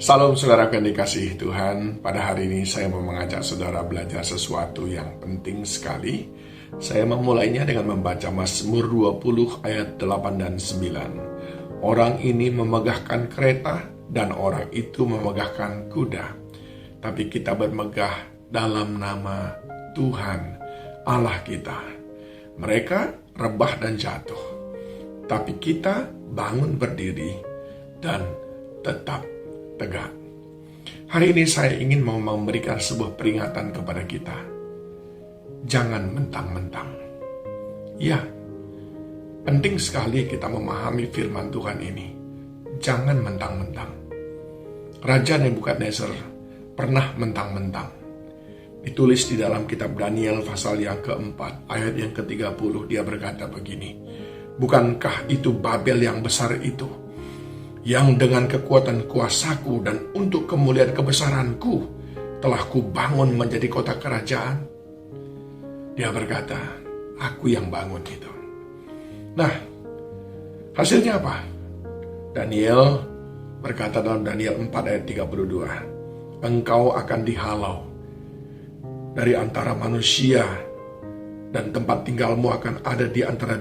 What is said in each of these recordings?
Salam saudara yang dikasihi Tuhan. Pada hari ini saya mau mengajak saudara belajar sesuatu yang penting sekali. Saya memulainya dengan membaca Mazmur 20 ayat 8 dan 9. Orang ini memegahkan kereta dan orang itu memegahkan kuda. Tapi kita bermegah dalam nama Tuhan Allah kita. Mereka rebah dan jatuh, tapi kita bangun berdiri dan tetap tegak. Hari ini saya ingin mau memberikan sebuah peringatan kepada kita. Jangan mentang-mentang. Ya, penting sekali kita memahami firman Tuhan ini. Jangan mentang-mentang. Raja Nebukadnezar pernah mentang-mentang. Ditulis di dalam kitab Daniel pasal yang keempat, ayat yang ke-30, dia berkata begini, bukankah itu Babel yang besar itu, yang dengan kekuatan kuasaku dan untuk kemuliaan kebesaranku telah kubangun menjadi kota kerajaan? Dia berkata, aku yang bangun itu. Nah, hasilnya apa? Daniel berkata dalam Daniel 4 ayat 32, engkau akan dihalau dari antara manusia dan tempat tinggalmu akan ada di antara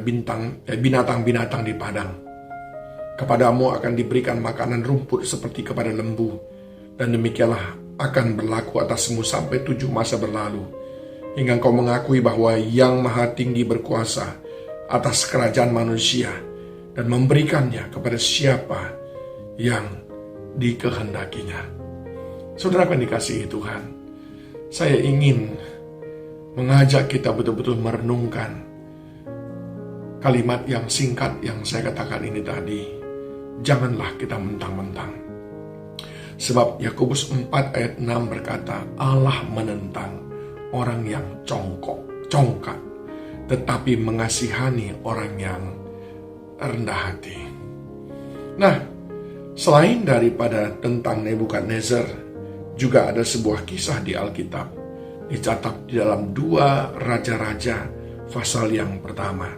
binatang-binatang di padang. Kepadamu akan diberikan makanan rumput seperti kepada lembu, dan demikianlah akan berlaku atasmu sampai 7 masa berlalu, hingga engkau mengakui bahwa Yang Maha Tinggi berkuasa atas kerajaan manusia dan memberikannya kepada siapa yang dikehendakinya. Saudara yang dikasihi Tuhan, saya ingin mengajak kita betul-betul merenungkan kalimat yang singkat yang saya katakan ini tadi. Janganlah kita mentang-mentang. Sebab Yakobus 4 ayat 6 berkata, Allah menentang orang yang congkak, tetapi mengasihani orang yang rendah hati. Nah, selain daripada tentang Nebukadnezar, juga ada sebuah kisah di Alkitab, dicatat di dalam 2 Raja-Raja pasal yang pertama.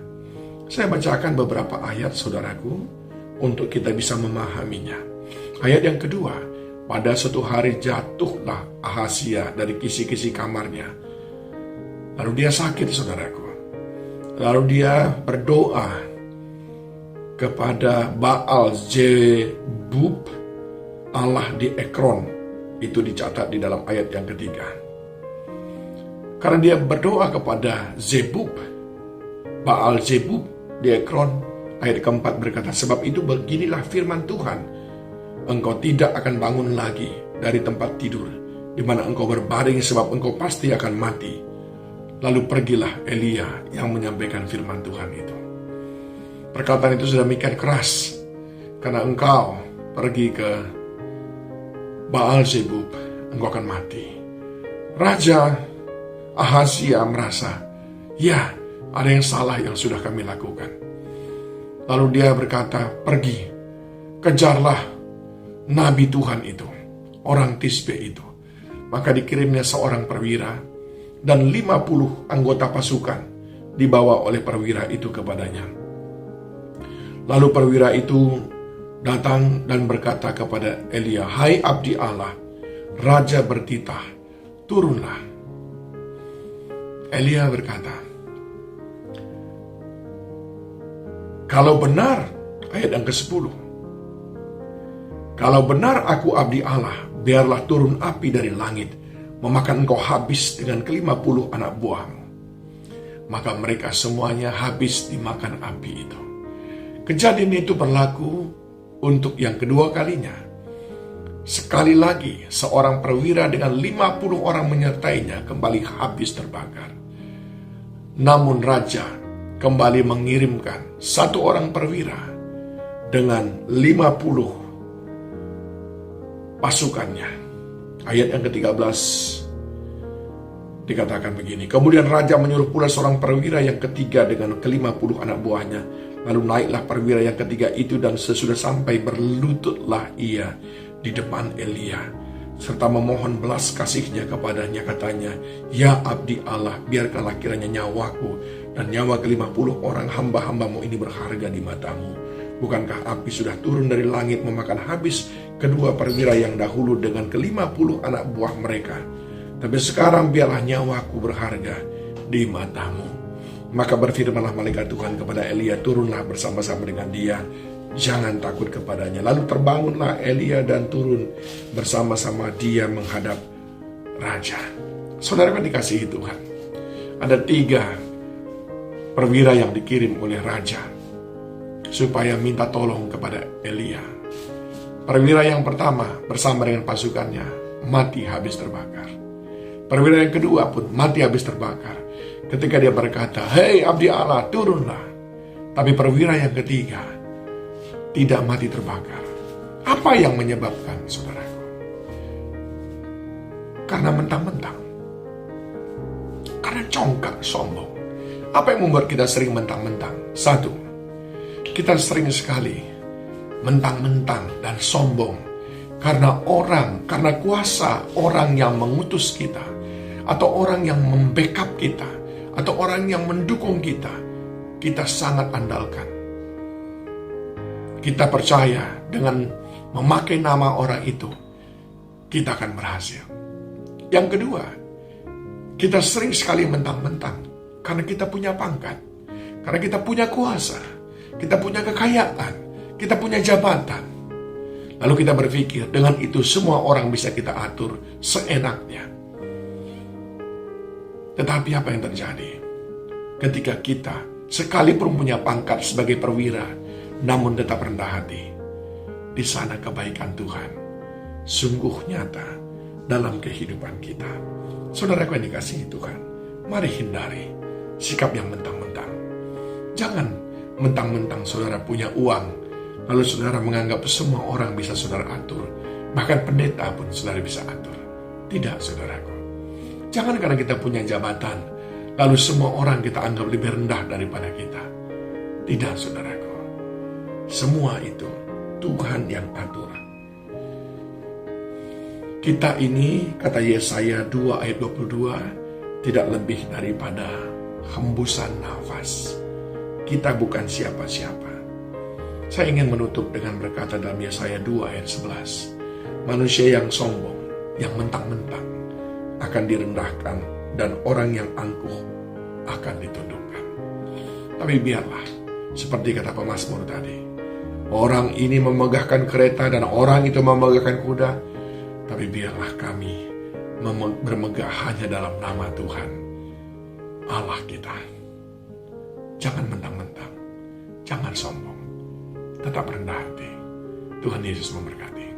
Saya bacakan beberapa ayat saudaraku, untuk kita bisa memahaminya. Ayat yang kedua, pada suatu hari jatuhlah Ahazia dari kisi-kisi kamarnya. Lalu dia sakit saudaraku. Lalu dia berdoa kepada Baal Zebub, Allah di Ekron. Itu dicatat di dalam ayat yang ketiga. Karena dia berdoa kepada Zebub, Baal Zebub di Ekron, ayat keempat berkata, sebab itu beginilah firman Tuhan, engkau tidak akan bangun lagi dari tempat tidur di mana engkau berbaring, sebab engkau pasti akan mati. Lalu pergilah Elia yang menyampaikan firman Tuhan itu. Perkataan itu sudah demikian keras, karena engkau pergi ke Baal Zebub, engkau akan mati. Raja Ahazia merasa, ya, ada yang salah yang sudah kami lakukan. Lalu dia berkata, pergi, kejarlah nabi Tuhan itu, orang Tisbe itu. Maka dikirimnya seorang perwira, dan 50 anggota pasukan dibawa oleh perwira itu kepadanya. Lalu perwira itu datang dan berkata kepada Elia, hai abdi Allah, raja bertitah, turunlah. Elia berkata, kalau benar, ayat yang ke-10, kalau benar aku abdi Allah, biarlah turun api dari langit, memakan engkau habis dengan ke-50 anak buahmu. Maka mereka semuanya habis dimakan api itu. Kejadian itu berlaku untuk yang kedua kalinya. Sekali lagi, seorang perwira dengan 50 orang menyertainya kembali habis terbakar. Namun raja kembali mengirimkan satu orang perwira dengan 50 pasukannya. Ayat yang ke-13 dikatakan begini, kemudian raja menyuruh pula seorang perwira yang ketiga dengan ke-50 anak buahnya. Lalu naiklah perwira yang ketiga itu, dan sesudah sampai berlututlah ia di depan Elia, serta memohon belas kasihnya kepadanya. Katanya, ya abdi Allah, biarkanlah kiranya nyawaku dan nyawa ke-50 orang hamba-hambamu ini berharga di matamu. Bukankah api sudah turun dari langit memakan habis kedua perwira yang dahulu dengan ke-50 anak buah mereka? Tapi sekarang biarlah nyawaku berharga di matamu. Maka berfirmanlah malaikat Tuhan kepada Elia, turunlah bersama-sama dengan dia, jangan takut kepadanya. Lalu terbangunlah Elia dan turun bersama-sama dia menghadap raja. Saudara yang dikasihi Tuhan, ada 3 perwira yang dikirim oleh raja supaya minta tolong kepada Elia. Perwira yang pertama bersama dengan pasukannya mati habis terbakar. Perwira yang kedua pun mati habis terbakar ketika dia berkata, "Hei abdi Allah, turunlah." Tapi perwira yang ketiga tidak mati terbakar. Apa yang menyebabkan, saudaraku? Karena mentang-mentang. Karena congkak, sombong. Apa yang membuat kita sering mentang-mentang? 1, kita sering sekali mentang-mentang dan sombong karena kuasa orang yang mengutus kita, atau orang yang membackup kita, atau orang yang mendukung kita, kita sangat andalkan. Kita percaya dengan memakai nama orang itu, kita akan berhasil. Yang kedua, kita sering sekali mentang-mentang karena kita punya pangkat, karena kita punya kuasa, kita punya kekayaan, kita punya jabatan. Lalu kita berpikir dengan itu semua orang bisa kita atur seenaknya. Tetapi apa yang terjadi ketika kita sekalipun punya pangkat sebagai perwira, namun tetap rendah hati? Di sana kebaikan Tuhan sungguh nyata dalam kehidupan kita. Saudaraku yang dikasihi Tuhan, mari hindari sikap yang mentang-mentang. Jangan mentang-mentang saudara punya uang, lalu saudara menganggap semua orang bisa saudara atur. Bahkan pendeta pun saudara bisa atur. Tidak, saudaraku. Jangan karena kita punya jabatan, lalu semua orang kita anggap lebih rendah daripada kita. Tidak, saudaraku. Semua itu Tuhan yang atur. Kita ini, kata Yesaya 2 ayat 22, tidak lebih daripada hembusan nafas. Kita bukan siapa-siapa. Saya ingin menutup dengan berkata dalam Yesaya 2 ayat 11. Manusia yang sombong, yang mentang-mentang, akan direndahkan, dan orang yang angkuh akan ditundukkan. Tapi biarlah, seperti kata pemazmur tadi, orang ini memegahkan kereta dan orang itu memegahkan kuda, tapi biarlah kami bermegah hanya dalam nama Tuhan, Allah kita. Jangan mentang-mentang, jangan sombong, tetap rendah hati. Tuhan Yesus memberkati.